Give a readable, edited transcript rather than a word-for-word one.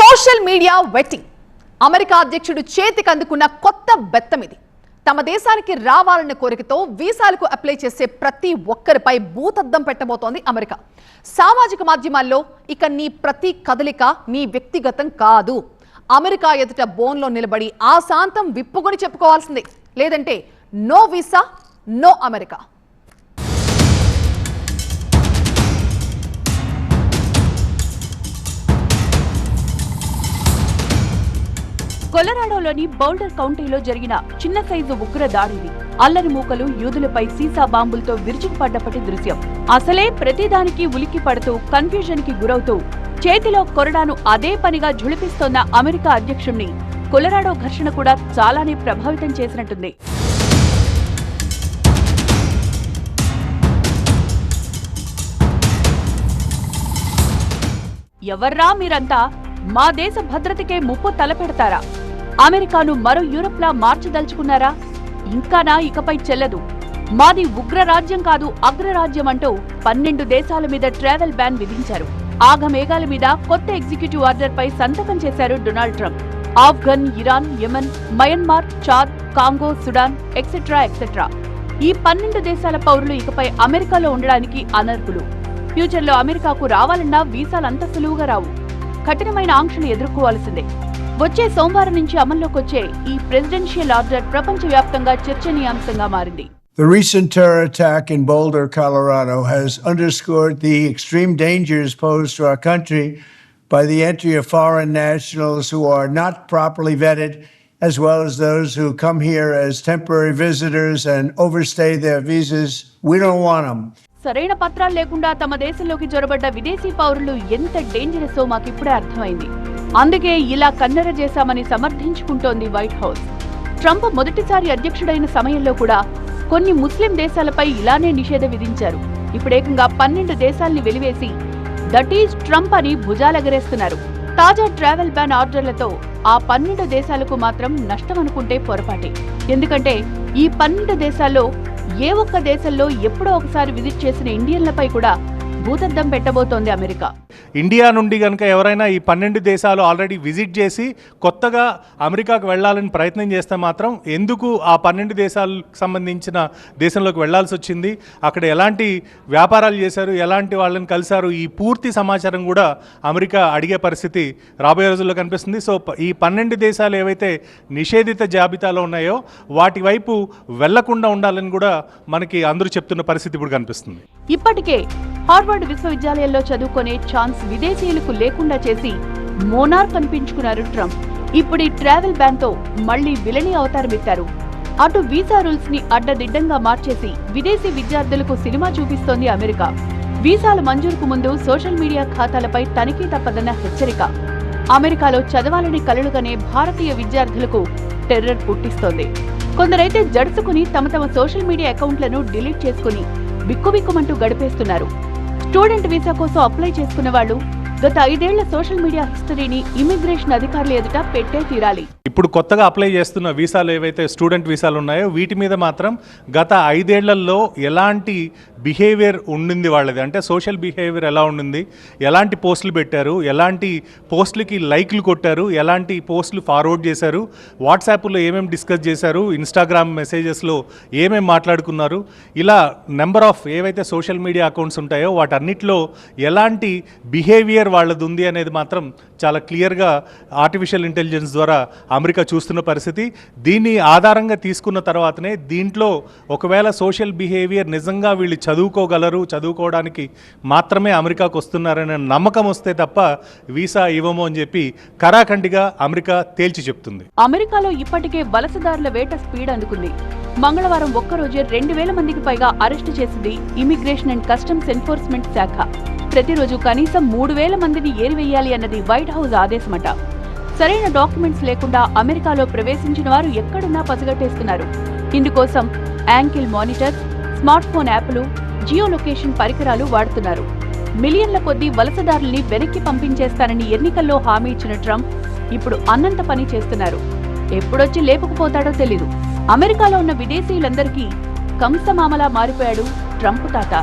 Social media vetting America అధ్యక్షుడు చేతికి అందుకున్న కొత్త బెత్తం ఇది. తమ దేశానికి రావాలన్న కోరికతో వీసాలకు అప్లై చేసే ప్రతి ఒక్కరిపై భూతద్దం పెట్టబోతోంది అమెరికా. సామాజిక మాధ్యమాల్లో ఇక నీ ప్రతి కదలిక నీ వ్యక్తిగతం కాదు, అమెరికా ఎదుట బోన్లో నిలబడి ఆ శాంతం విప్పుకొని చెప్పుకోవాల్సిందే, లేదంటే నో వీసా నో అమెరికా. కొలరాడోలోని బౌల్డర్ కౌంటీలో జరిగిన చిన్న సైజు ఉగ్ర దాడిది. అల్లరి మూకలు యూదులపై సీసా బాంబులతో విరుచుకుపడ్డప్పటి దృశ్యం. అసలే ప్రతిదానికి ఉలిక్కి పడుతూ కన్ఫ్యూజన్ కి గురవుతూ చేతిలో కొరడాను అదే పనిగా ఝుళిపిస్తోన్న అమెరికా అధ్యక్షుణ్ణి కొలరాడో ఘర్షణ కూడా చాలానే ప్రభావితం చేసినట్టుంది. ఎవర్రా మీరంతా? మా దేశ భద్రతకే ముప్పు తలపెడతారా? అమెరికాను మరో యూరప్లా మార్చదలుచుకున్నారా? ఇంకానా ఇకపై చెల్లదు. మాది ఉగ్రరాజ్యం కాదు అగ్రరాజ్యం అంటూ 12 దేశాల మీద ట్రావెల్ బ్యాన్ విధించారు. ఆగమేఘాల మీద కొత్త ఎగ్జిక్యూటివ్ ఆర్డర్ పై సంతకం చేశారు Donald Trump. Afghan, Iran, Yemen, Myanmar, Chad, Congo, Sudan etcetera etcetera ఈ 12 దేశాల పౌరులు ఇకపై అమెరికాలో ఉండడానికి అనర్హులు. ఫ్యూచర్లో అమెరికాకు రావాలన్నా వీసాలంత సులువుగా రావు, కఠినమైన ఆంక్షలు ఎదుర్కోవాల్సిందే. వచ్చే సోమవారం నుంచి అమల్లోకొచ్చే ఈ ప్రెసిడెన్షియల్ ఆర్డర్ ప్రపంచవ్యాప్తంగా చర్చనీయాంశంగా మారింది. The recent terror attack in Boulder, Colorado has underscored the extreme dangers posed to our country by the entry of foreign nationals who are not properly vetted, as well as those who come here as temporary visitors and overstay their visas. We don't want them. సరైన పత్రాలు లేకుండా తమ దేశంలోకి జొరబడ్డ విదేశీ పౌరులు ఎంత డేంజరసో మాకిప్పుడే అర్థమైంది. అందుకే ఇలా కన్నెర చేశామని సమర్థించుకుంటోంది వైట్ హౌస్. ట్రంప్ మొదటిసారి అధ్యక్షుడైన సమయంలో కూడా కొన్ని ముస్లిం దేశాలపై ఇలానే నిషేధం విధించారు. ఇప్పుడేకంగా 12 దేశాల్ని వెలివేసి దట్ ఈజ్ ట్రంప్ అని భుజాలెగరేస్తున్నారు. తాజా ట్రావెల్ బ్యాన్ ఆర్డర్లతో ఆ 12 దేశాలకు మాత్రం నష్టం అనుకుంటే పొరపాటే. ఎందుకంటే ఈ 12 దేశాల్లో ఏ ఒక్క దేశంలో ఎప్పుడో ఒకసారి విజిట్ చేసిన ఇండియన్లపై కూడా భూతద్దం పెట్టబోతోంది అమెరికా. ఇండియా నుండి కనుక ఎవరైనా ఈ 12 దేశాలు ఆల్రెడీ విజిట్ చేసి కొత్తగా అమెరికాకు వెళ్లాలని ప్రయత్నం చేస్తే మాత్రం ఎందుకు ఆ 12 దేశాలకు సంబంధించిన దేశంలోకి వెళ్లాల్సి వచ్చింది, అక్కడ ఎలాంటి వ్యాపారాలు చేశారు, ఎలాంటి వాళ్ళని కలిశారు, ఈ పూర్తి సమాచారం కూడా అమెరికా అడిగే పరిస్థితి రాబోయే రోజుల్లో కనిపిస్తుంది. సో ఈ 12 దేశాలు ఏవైతే నిషేధిత జాబితాలో ఉన్నాయో వాటి వైపు వెళ్లకుండా ఉండాలని కూడా మనకి అందరూ చెప్తున్న పరిస్థితి ఇప్పుడు కనిపిస్తుంది. ఇప్పటికే హార్వర్డ్ విశ్వవిద్యాలయంలో చదువుకునే ఛాన్స్ విదేశీయులకు లేకుండా చేసి మోనార్క్ అనిపించుకున్నారు ట్రంప్. ఇప్పుడు ఈ ట్రావెల్ బ్యాన్ తో మళ్లీ విలని అవతారమెత్తారు. అటు వీసా రూల్స్ ని అడ్డదిడ్డంగా మార్చేసి విదేశీ విద్యార్థులకు సినిమా చూపిస్తోంది అమెరికా. వీసాల మంజూరుకు ముందు సోషల్ మీడియా ఖాతాలపై తనిఖీ తప్పదన్న హెచ్చరిక. అమెరికాలో చదవాలని కలలుగనే భారతీయ విద్యార్థులకు టెర్రర్ పుట్టిస్తోంది. కొందరైతే జడుసుకుని తమ సోషల్ మీడియా అకౌంట్లను డిలీట్ చేసుకుని బిక్కుబిక్కుమంటూ గడిపేస్తున్నారు. స్టూడెంట్ వీసా కోసం అప్లై చేసుకున్న వాళ్ళు గత 5 ఏళ్ల సోషల్ మీడియా హిస్టరీని ఇమిగ్రేషన్ అధికారులు ఎదుట పెట్టే తీరాలి. ఇప్పుడు కొత్తగా అప్లై చేస్తున్న వీసాలు ఏవైతే స్టూడెంట్ వీసాలు ఉన్నాయో వీటి మీద మాత్రం గత 5 ఏళ్లలో ఎలాంటి బిహేవియర్ ఉండింది వాళ్ళది, అంటే సోషల్ బిహేవియర్ ఎలా ఉండింది, ఎలాంటి పోస్టులు పెట్టారు, ఎలాంటి పోస్టులకి లైక్లు కొట్టారు, ఎలాంటి పోస్టులు ఫార్వర్డ్ చేశారు, వాట్సాప్లో ఏమేమి డిస్కస్ చేశారు, ఇన్స్టాగ్రామ్ మెసేజెస్లో ఏమేమి మాట్లాడుకున్నారు, ఇలా నెంబర్ ఆఫ్ ఏవైతే సోషల్ మీడియా అకౌంట్స్ ఉంటాయో వాటన్నిటిలో ఎలాంటి బిహేవియర్ వాళ్ళది ఉంది అనేది మాత్రం చాలా క్లియర్గా ఆర్టిఫిషియల్ ఇంటెలిజెన్స్ ద్వారా అమెరికా చూస్తున్న పరిస్థితి. దీన్ని ఆధారంగా తీసుకున్న తర్వాతనే దీంట్లో ఒకవేళ సోషల్ బిహేవియర్ నిజంగా వీళ్ళు చదువుకోవడానికి మాత్రమే అమెరికాకు వస్తున్నారనే నమ్మకం వస్తే తప్ప వీసా ఇవ్వము అని చెప్పి కరాఖండిగా అమెరికా తేల్చి చెప్తుంది. అమెరికాలో ఇప్పటికే వలసదారుల వేట స్పీడ్ అందుకుంది. మంగళవారం ఒక్కరోజే 2000 మందికి పైగా అరెస్టు చేసింది ఇమిగ్రేషన్ అండ్ కస్టమ్స్ ఎన్ఫోర్స్మెంట్ శాఖ. ప్రతిరోజు కనీసం 3000 మందిని ఏరివేయాలి అన్నది వైట్ హౌస్ ఆదేశమట. సరైన డాక్యుమెంట్స్ లేకుండా అమెరికాలో ప్రవేశించిన వారు ఎక్కడున్నా పసిగట్టేస్తున్నారు. ఇందుకోసం యాంకిల్ మానిటర్స్, స్మార్ట్ ఫోన్ యాప్లు, జియో లొకేషన్ పరికరాలు వాడుతున్నారు. మిలియన్ల కొద్దీ వలసదారుల్ని వెనక్కి పంపించేస్తానని ఎన్నికల్లో హామీ ఇచ్చిన ట్రంప్ ఇప్పుడు అన్నంత పని చేస్తున్నారు. ఎప్పుడొచ్చి లేపుకుపోతాడో తెలీదు. అమెరికాలో ఉన్న విదేశీయులందరికీ కంసమామలా మారిపోయాడు ట్రంప్ తాత.